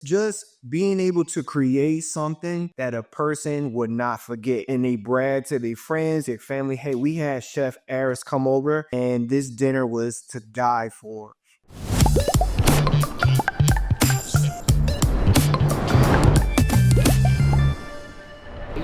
just being able to create something that a person would not forget. And they brag to their friends, their family, hey, we had Chef Aris come over and this dinner was to die for.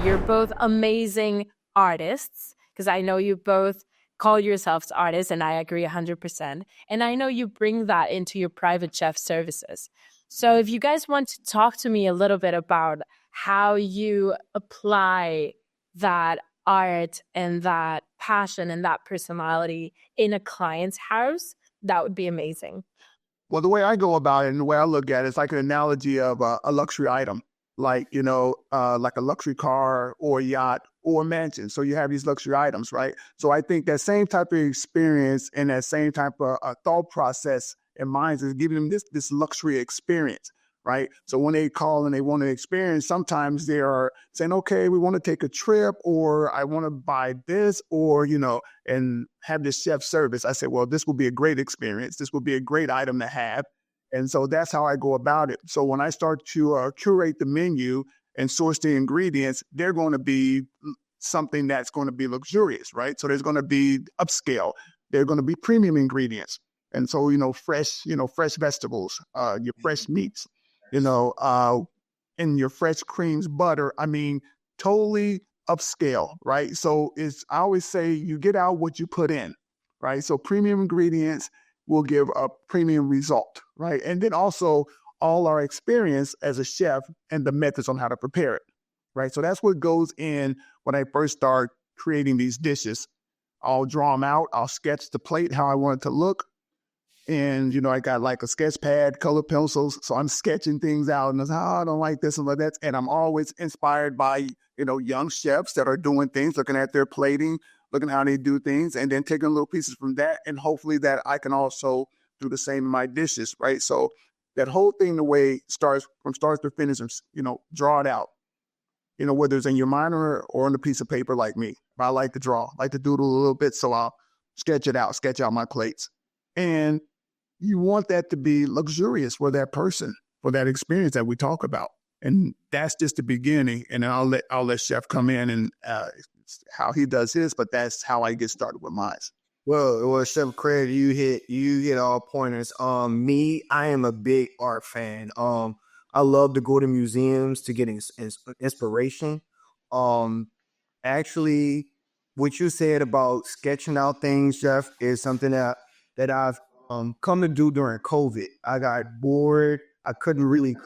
You're both amazing artists, because I know you both call yourselves artists, and I agree 100%. And I know you bring that into your private chef services. So if you guys want to talk to me a little bit about how you apply that art and that passion and that personality in a client's house, that would be amazing. Well, the way I go about it and the way I look at it is like an analogy of a luxury item, like, like a luxury car or yacht or mansion. So you have these luxury items, right? So I think that same type of experience and that same type of thought process in mind is giving them this luxury experience, right? So when they call and they want to experience, sometimes they are saying, okay, we want to take a trip, or I want to buy this, or, and have this chef service. I said, well, this will be a great experience. This will be a great item to have. And so that's how I go about it. So when I start to curate the menu and source the ingredients, they're going to be something that's going to be luxurious, right? So there's going to be upscale. They're going to be premium ingredients. And so, fresh vegetables, your fresh meats, and your fresh creams, butter. I mean, totally upscale, right? So I always say you get out what you put in, right? So premium ingredients will give a premium result, right? And then also all our experience as a chef and the methods on how to prepare it, right? So that's what goes in when I first start creating these dishes. I'll draw them out. I'll sketch the plate, how I want it to look. And, I got like a sketch pad, color pencils. So I'm sketching things out and I say, I don't like this and like that. And I'm always inspired by, young chefs that are doing things, looking at their plating, looking how they do things, and then taking little pieces from that. And hopefully that I can also do the same in my dishes, right? So that whole thing, the way starts from start to finish, draw it out, whether it's in your mind or on a piece of paper like me. I like to draw, like to doodle a little bit. So I'll sketch out my plates. And you want that to be luxurious for that person, for that experience that we talk about. And that's just the beginning. And then I'll let Chef come in and how he does his, but that's how I get started with mine. Well, Chef Craig, you hit all pointers. Me, I am a big art fan. I love to go to museums to get inspiration. Actually, what you said about sketching out things, Jeff, is something that I've come to do during COVID. I got bored. I couldn't really.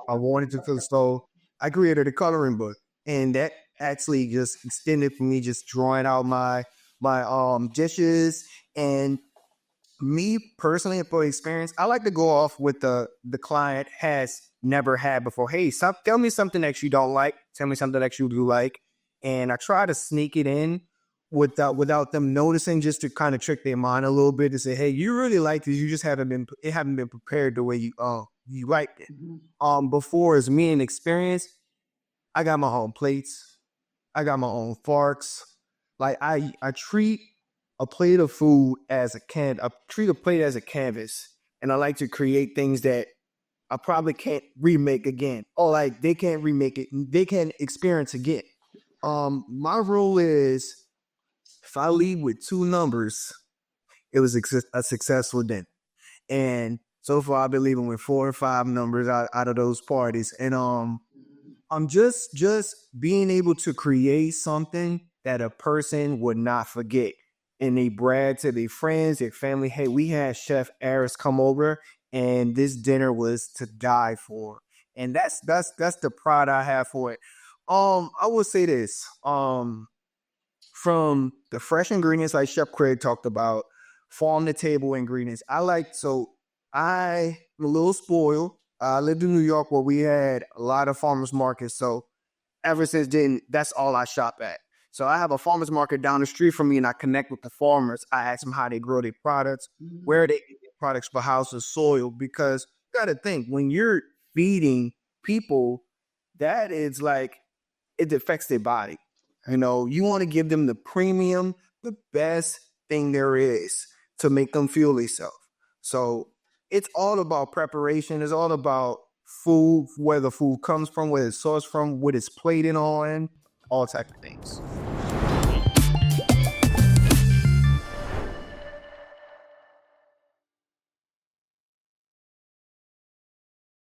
I wanted to, so I created a coloring book, and that actually just extended for me just drawing out my dishes. And me personally, for experience, I like to go off with the client has never had before. Hey, tell me something that you don't like. Tell me something that you do like, and I try to sneak it in without them noticing, just to kind of trick their mind a little bit to say, hey, you really like this. You just haven't been prepared the way you liked it. Before, as me and experience, I got my own plates. I got my own forks. Like I treat a plate of food as I treat a plate as a canvas, and I like to create things that I probably can't remake again, or like they can't remake it. They can't experience again. My rule is, if I leave with two numbers, it was a successful dinner. And so far, I've been leaving with 4 or 5 numbers out of those parties. And I'm just being able to create something that a person would not forget. And they brag to their friends, their family, hey, we had Chef Aris come over and this dinner was to die for. And that's the pride I have for it. I will say this. From the fresh ingredients like Chef Craig talked about, farm to table ingredients. I'm a little spoiled. I lived in New York where we had a lot of farmers markets. So ever since then, that's all I shop at. So I have a farmers market down the street from me and I connect with the farmers. I ask them how they grow their products, where they get their products for house and soil, because you got to think, when you're feeding people, that is like, it affects their body. You want to give them the premium, the best thing there is to make them feel themselves. So it's all about preparation. It's all about food, where the food comes from, where it's sourced from, what it's plated on, all type of things.